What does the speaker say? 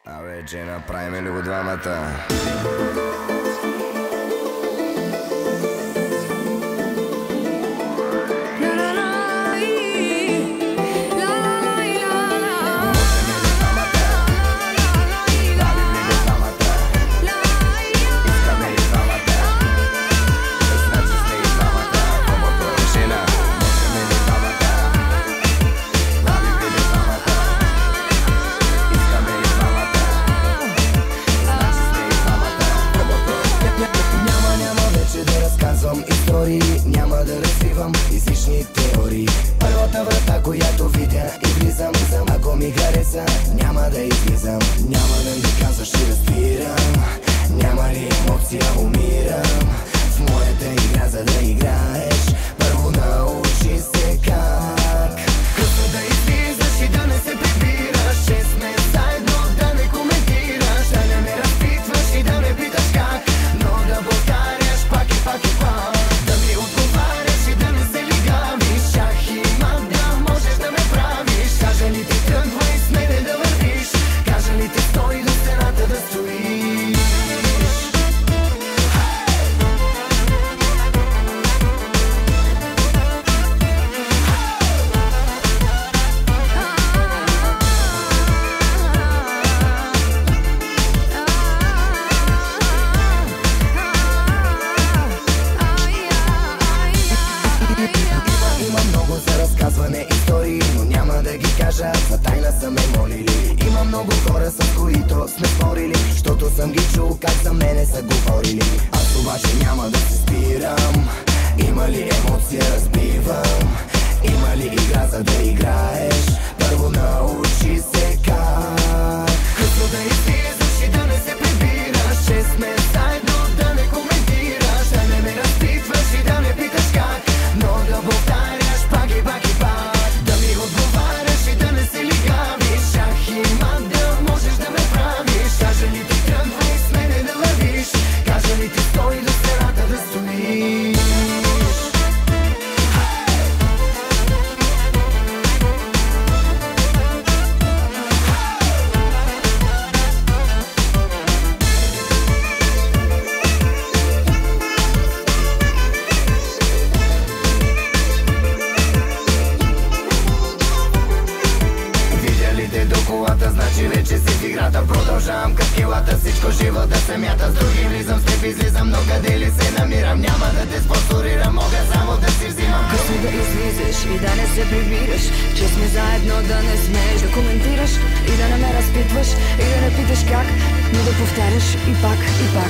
Абе, че направим ли го двамата? Няма да развивам излишни теории. Първата врата, която видя и влизам. Ако ми хареса, няма да излизам. Няма да ми казваш и разбирам. Няма ли емоция, умирам. В моята игра, за да играеш, първо научи се как. Късно да излизаш и да не се прибираш. Че сме заедно, да не коментираш. Да не ме разпитваш и да не питаш как. Но да повтаряш пак и пак и пак. Да ми отговаряш и да не се лигавиш. Шах и мат, да можеш да ме правиш. Кажа ли ти тръгвай с мене да вървиш. Кажа ли ти стой до стената да стоиш. Има много за разказване истории, но няма да ги кажа, за тайна са ме молили. Има много хора, с които сме спорили, защото съм ги чул как за мене са говорили. Аз обаче няма да се спирам. Има ли емоция, разбивам. Има ли игра, за да играеш, първо научи се как. Късно да излизаш и да не се прибираш. Че сме заедно, да не коментираш. Да не ме разпитваш и да не питаш как. Но да повтаряш пак и пак и пак. Да ми отговаряш и да не се лигавиш. Шах и мат, да можеш да ме правиш. Кажа ли ти тръгвай с мене да вървиш. Кажа ли ти стой до стената да стоиш. До колата, значи вече си в играта. Продължавам като килата, всичко живо да се мята. С други влизам, с теб излизам, но къде ли се намирам? Няма да те спонсорирам, мога само да си взимам. Късно да излизаш и да не се прибираш. Че сме заедно, да не смееш да коментираш. И да не ме разпитваш, и да не питаш как. Но да повтаряш и пак и пак.